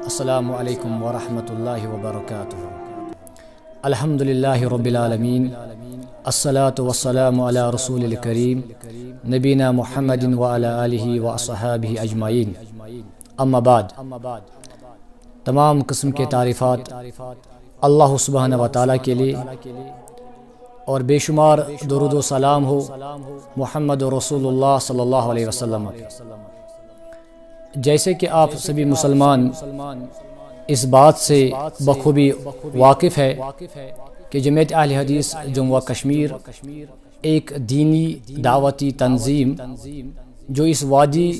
السلام علیکم ورحمۃ اللہ وبرکاتہ۔ الحمدللہ رب العالمین، الصلاۃ والسلام علی رسول الکریم نبینا محمد وعلی آلہ واصحابہ اجمعین، اما بعد۔ تمام قسم کے تعریفات اللہ سبحانہ و تعالیٰ کے لیے، اور بے شمار درود و سلام ہو محمد رسول اللہ صلی اللہ علیہ وسلم۔ جیسے کہ آپ سبھی مسلمان اس بات سے بخوبی واقف ہے کہ جمعیت اہل حدیث جموں و کشمیر ایک دینی دعوتی تنظیم جو اس وادی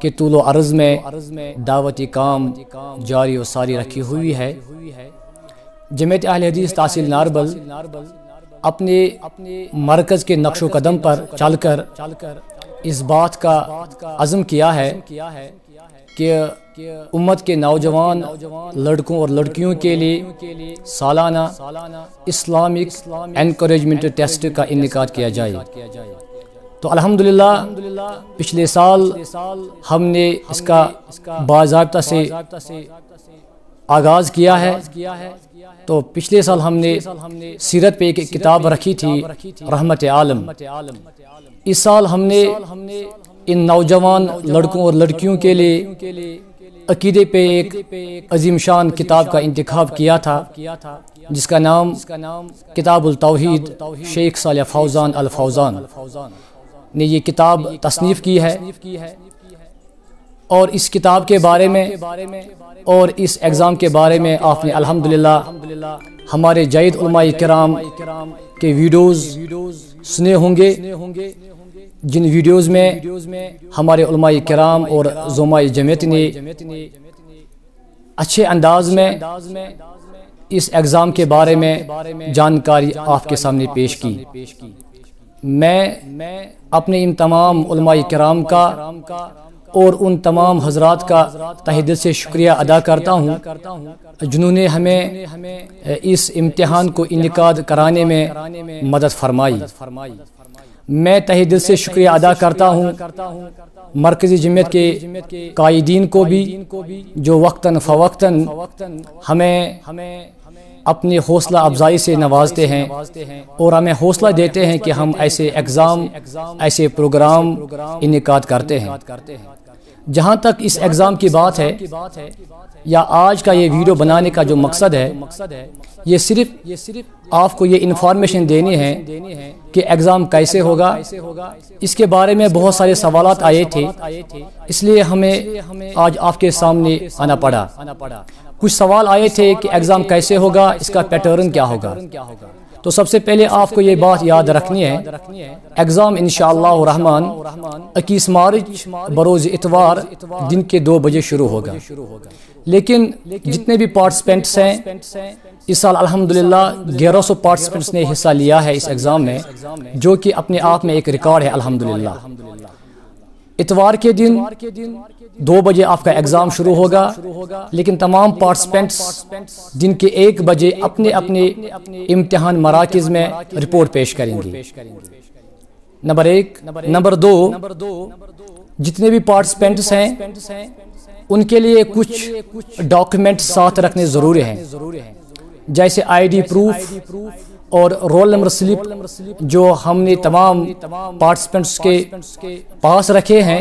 کے طول و عرض میں دعوتی کام جاری و ساری رکھی ہوئی ہے۔ جمعیت اہل حدیث تحصیل ناربل اپنے مرکز کے نقش و قدم پر چل کر اس بات کا عزم کیا ہے کہ امت کے نوجوان لڑکوں اور لڑکیوں کے لیے سالانہ اسلامک انکریجمنٹ ٹیسٹ کا انعقاد کیا جائے۔ تو الحمدللہ پچھلے سال ہم نے اس کا باضابطہ سے آغاز کیا ہے۔ تو پچھلے سال ہم نے سیرت پہ ایک کتاب رکھی تھی، رحمت عالم۔ اس سال ہم نے ان نوجوان لڑکوں اور لڑکیوں کے لیے عقیدے پہ ایک عظیم شان کتاب کا انتخاب کیا تھا، جس کا نام کتاب التوحید شیخ صالح فوزان الفوزان نے یہ کتاب تصنیف کی ہے۔ اور اس کتاب کے بارے میں اور اس ایگزام کے بارے میں آپ نے الحمدللہ ہمارے جید علماء کرام کے ویڈیوز سنے ہوں گے، جن ویڈیوز میں ہمارے علماء کرام اور زعماء جمعیت نے اچھے انداز میں اس ایگزام کے بارے میں جانکاری آپ کے سامنے پیش کی۔ میں اپنے ان تمام علماء کرام کا اور ان تمام حضرات کا تہ دل سے شکریہ ادا کرتا ہوں جنہوں نے ہمیں اس امتحان کو انعقاد کرانے میں مدد فرمائی۔ میں تہ دل سے شکریہ ادا کرتا ہوں مرکزی جمعیت کے قائدین کو بھی، جو وقتاً فوقتاً ہمیں اپنی حوصلہ افزائی سے نوازتے ہیں اور ہمیں حوصلہ دیتے ہیں کہ ہم ایسے ایگزام، ایسے پروگرام انعقاد کرتے ہیں۔ جہاں تک اس ایگزام کی بات ہے یا آج کا یہ ویڈیو بنانے کا جو مقصد ہے، یہ صرف آپ کو یہ انفارمیشن دینی ہے کہ ایگزام کیسے ہوگا۔ اس کے بارے میں بہت سارے سوالات آئے تھے، اس لیے ہمیں آج آپ کے سامنے آنا پڑا۔ کچھ سوال آئے تھے کہ ایگزام کیسے ہوگا، اس کا پیٹرن کیا ہوگا۔ تو سب سے پہلے آپ کو یہ بات یاد رکھنی ہے، ایگزام انشاءاللہ الرحمن 21 مارچ بروز اتوار دن کے 2 بجے شروع ہوگا۔ لیکن جتنے بھی پارٹیسپینٹس ہیں اس سال الحمدللہ 1100 پارٹیسپینٹس نے حصہ لیا ہے اس ایگزام میں، جو کہ اپنے آپ میں ایک ریکارڈ ہے الحمدللہ۔ اتوار کے دن 2 بجے آپ کا ایگزام شروع ہوگا، لیکن تمام پارٹیسپینٹس دن کے 1 بجے اپنے اپنے امتحان مراکز میں رپورٹ پیش کریں گے۔ نمبر 1۔ نمبر 2، جتنے بھی پارٹیسپینٹس ہیں ان کے لیے کچھ ڈاکیومنٹ ساتھ رکھنے ضروری ہیں، جیسے ID پروف اور رول نمبر سلپ، جو ہم نے تمام پارٹیسپینٹس کے پاس رکھے ہیں،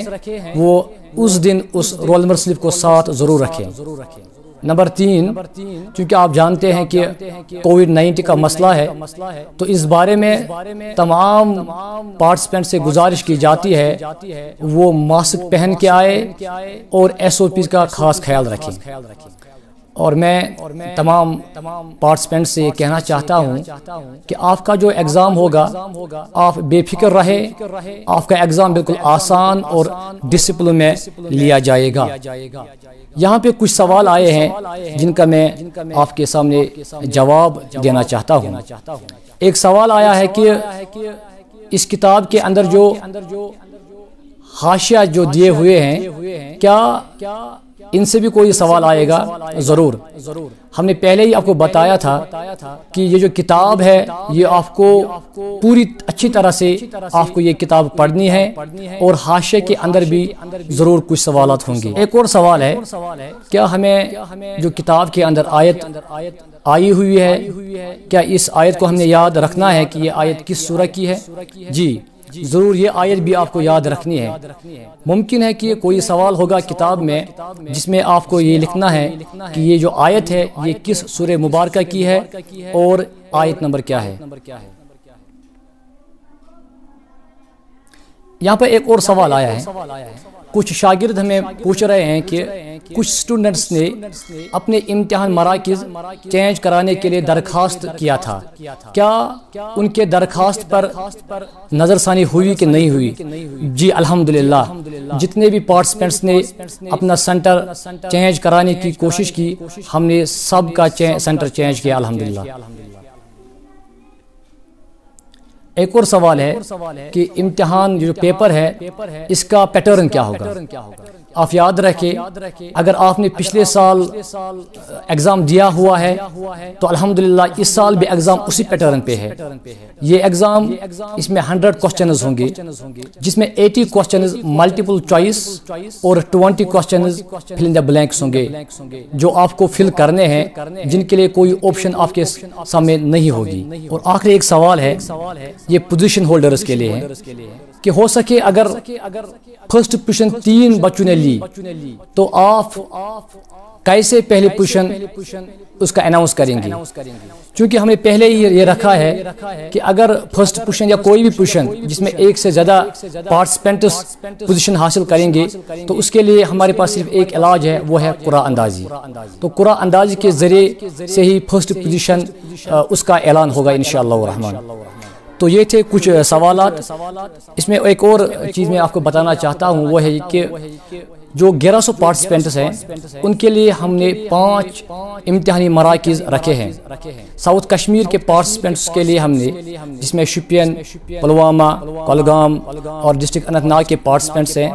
وہ اس دن اس رول نمبر سلپ کو ساتھ ضرور رکھیں۔ نمبر 3، چونکہ آپ جانتے ہیں کہ کووڈ-19 کا مسئلہ ہے، تو اس بارے میں تمام پارٹیسپینٹ سے گزارش کی جاتی ہے وہ ماسک پہن کے آئے اور SOP کا خاص خیال رکھیں۔ اور میں تمام پارٹیسپینٹ سے یہ کہنا چاہتا ہوں کہ آپ کا جو ایگزام ہوگا آپ بے فکر رہے، آپ کا ایگزام بالکل آسان اور ڈسپلن میں لیا جائے گا۔ یہاں پہ کچھ سوال آئے ہیں جن کا میں آپ کے سامنے جواب دینا چاہتا ہوں۔ ایک سوال آیا ہے کہ اس کتاب کے اندر جو حاشیہ جو دیے ہوئے ہیں، کیا ان سے بھی کوئی سوال آئے گا ضرور۔ ہم نے پہلے ہی آپ کو بتایا تھا کہ یہ جو کتاب ہے یہ آپ کو پوری اچھی طرح سے آپ کو یہ کتاب پڑھنی ہے، اور حاشیے کے اندر بھی ضرور کچھ سوالات ہوں گے۔ ایک اور سوال ہے، کیا ہمیں جو کتاب کے اندر آیت آئی ہوئی ہے، کیا اس آیت کو ہم نے یاد رکھنا ہے کہ یہ آیت کس سورہ کی ہے؟ جی ضرور، یہ آیت بھی آپ کو یاد رکھنی ہے۔ ممکن ہے کہ کوئی سوال ہوگا کتاب میں جس میں آپ کو یہ لکھنا ہے کہ یہ جو آیت ہے یہ کس سورہ مبارکہ کی ہے اور آیت نمبر کیا ہے۔ یہاں پر ایک اور سوال آیا ہے، کچھ شاگرد ہمیں پوچھ رہے ہیں کہ کچھ سٹوڈنٹس نے اپنے امتحان مراکز چینج کرانے کے لیے درخواست کیا تھا، کیا ان کے درخواست پر نظر ثانی ہوئی کہ نہیں ہوئی؟ جی الحمدللہ، جتنے بھی پارٹیسپینٹس نے اپنا سینٹر چینج کرانے کی کوشش کی، ہم نے سب کا سینٹر چینج کیا الحمدللہ۔ ایک اور سوال ہے کہ امتحان جو پیپر ہے اس کا پیٹرن کیا ہوگا؟ آپ یاد رکھیں، اگر آپ نے پچھلے سال ایگزام دیا ہوا ہے تو الحمدللہ اس سال بھی ایگزام اسی پیٹرن پہ ہے۔ یہ ایگزام اس میں 100 کوسچنز ہوں گے، جس میں 80 کوسچنز ملٹیپل چوائس اور 20 کوسچنز فل ان دا بلینکس ہوں گے، جو آپ کو فل کرنے ہیں، جن کے لیے کوئی آپشن آپ کے سامنے نہیں ہوگی۔ اور آخری ایک سوال ہے، یہ پوزیشن ہولڈرز کے لیے ہے کہ ہو سکے اگر فرسٹ پوزیشن 3 بچوں نے لی تو آپ کیسے پہلی پوزیشن اس کا اناؤنس کریں گے؟ چونکہ ہمیں پہلے ہی یہ رکھا ہے کہ اگر فرسٹ پوزیشن یا کوئی بھی پوزیشن جس میں ایک سے زیادہ پارٹیسپینٹس پوزیشن حاصل کریں گے تو اس کے لیے ہمارے پاس صرف ایک علاج ہے، وہ ہے قرعہ اندازی۔ تو قرعہ اندازی کے ذریعے سے ہی فرسٹ پوزیشن اس کا اعلان ہوگا انشاءاللہ الرحمن۔ تو یہ تھے کچھ سوالات۔ اس میں ایک اور چیز میں آپ کو بتانا چاہتا ہوں، وہ ہے کہ جو 1100 پارٹیسپینٹس ہیں ان کے لیے ہم نے 5 امتحانی مراکز رکھے ہیں۔ ساؤتھ کشمیر کے پارٹیسپینٹس کے لیے ہم نے، جس میں شپین، پلوامہ، کولگام اور ڈسٹرکٹ اننت ناگ کے پارٹیسپینٹس ہیں،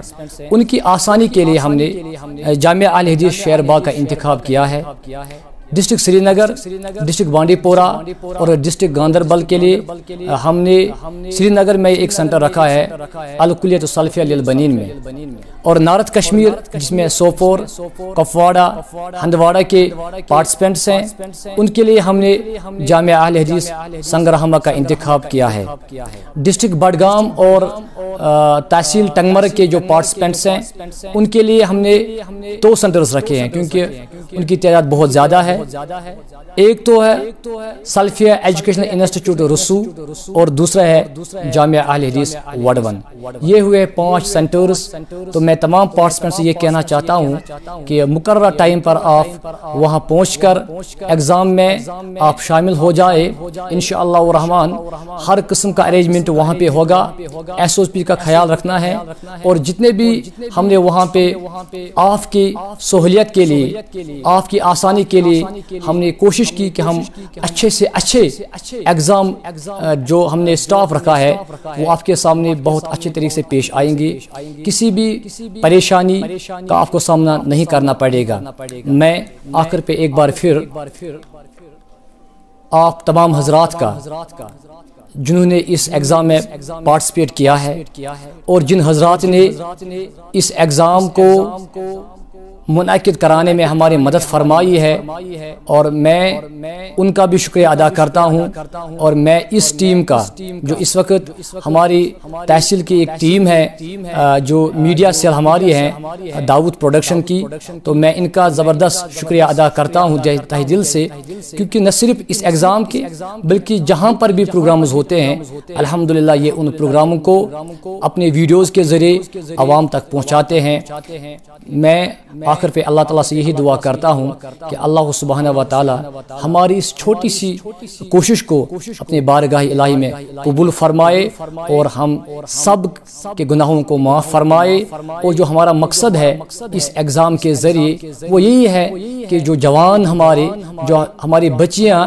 ان کی آسانی کے لیے ہم نے جامعہ اہل حدیث شیر باغ کا انتخاب کیا ہے۔ ڈسٹرکٹ سری نگر، ڈسٹرکٹ بانڈی پورہ اور ڈسٹرکٹ گاندربل کے لیے ہم نے سری نگر میں ایک سینٹر رکھا ہے الکلیۃ السلفیہ للبنین میں، اور نارتھ کشمیر جس میں سوپور، کپواڑہ، ہندواڑہ کے پارٹیسپینٹس ہیں، ان کے لیے ہم نے جامعہ اہل حدیث سنگرہمہ کا انتخاب کیا ہے۔ ڈسٹرکٹ بڈگام اور تحصیل ٹنگمرگ کے جو پارٹیسپینٹس ہیں ان کے لیے ہم نے 2 سینٹرز رکھے ہیں، کیونکہ ان کی تعداد بہت زیادہ ہے۔ ایک تو ہے سلفیہ ایجوکیشنل انسٹیٹیوٹ رسو اور دوسرا ہے جامعہ اہل حدیث وڈون۔ یہ ہوئے 5 سینٹرز۔ تو میں تمام پارٹیسپینٹ سے یہ کہنا چاہتا ہوں کہ مقررہ ٹائم پر آپ وہاں پہنچ کر ایگزام میں آپ شامل ہو جائے انشاءاللہ الرحمن۔ ہر قسم کا ارینجمنٹ وہاں پہ ہوگا، ایس او پی کا خیال رکھنا ہے، اور جتنے بھی ہم نے وہاں پہ آپ کی سہولیت کے لیے، آپ کی آسانی کے لیے ہم نے کوشش کی کہ ہم اچھے سے اچھے ایگزام جو ہم نے سٹاف رکھا ہے وہ آپ کے سامنے بہت اچھے طریقے سے پیش آئیں گے، کسی بھی پریشانی کا آپ کو سامنا نہیں کرنا پڑے گا۔ میں آخر پہ ایک بار پھر آپ تمام حضرات کا، جنہوں نے اس ایگزام میں پارٹیسپیٹ کیا ہے اور جن حضرات نے اس ایگزام کو منعقد کرانے میں ہماری مدد فرمائی ہے، اور میں ان کا بھی شکریہ ادا کرتا ہوں، اور میں اس ٹیم کا جو اس وقت ہماری تحصیل کی ایک ٹیم ہے جو میڈیا سیل ہماری ہے داؤد پروڈکشن کی، تو میں ان کا زبردست شکریہ ادا کرتا ہوں تہ دل سے، کیونکہ نہ صرف اس ایگزام کے بلکہ جہاں پر بھی پروگرامز ہوتے ہیں الحمدللہ یہ ان پروگراموں کو اپنے ویڈیوز کے ذریعے عوام تک پہنچاتے ہیں۔ میں آخر پہ اللہ تعالیٰ سے یہی دعا کرتا ہوں کہ اللہ سبحانہ و تعالیٰ ہماری اس چھوٹی سی کوشش کو اپنے بارگاہ الہی میں قبول فرمائے، اور ہم سب کے گناہوں کو معاف فرمائے، اور جو ہمارا مقصد ہے اس ایگزام کے ذریعے وہ یہی ہے کہ جو جوان جو ہماری بچیاں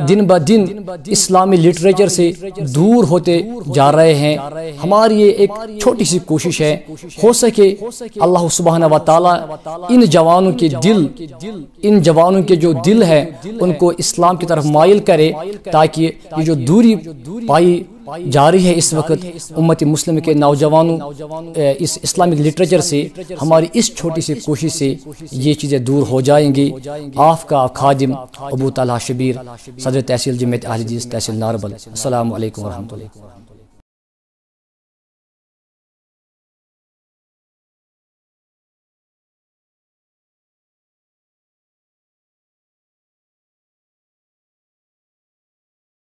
دن بہ دن اسلامی لٹریچر سے دور ہوتے جا رہے ہیں، ہماری یہ ایک چھوٹی سی کوشش ہے، ہو سکے اللہ سبحانہ و تعالیٰ ان جوانوں کے جو دل ہے ان کو اسلام کی طرف مائل کرے، تاکہ یہ جو دوری پائی جا رہی ہے اس وقت امت مسلم کے نوجوانوں اس اسلامک لٹریچر سے، ہماری اس چھوٹی سی کوشش سے یہ چیزیں دور ہو جائیں گی۔ آپ کا خادم ابو طلحہ شبیر، صدر تحصیل جمعیت اہل حدیث تحصیل ناربل۔ السلام علیکم ورحمۃ اللہ۔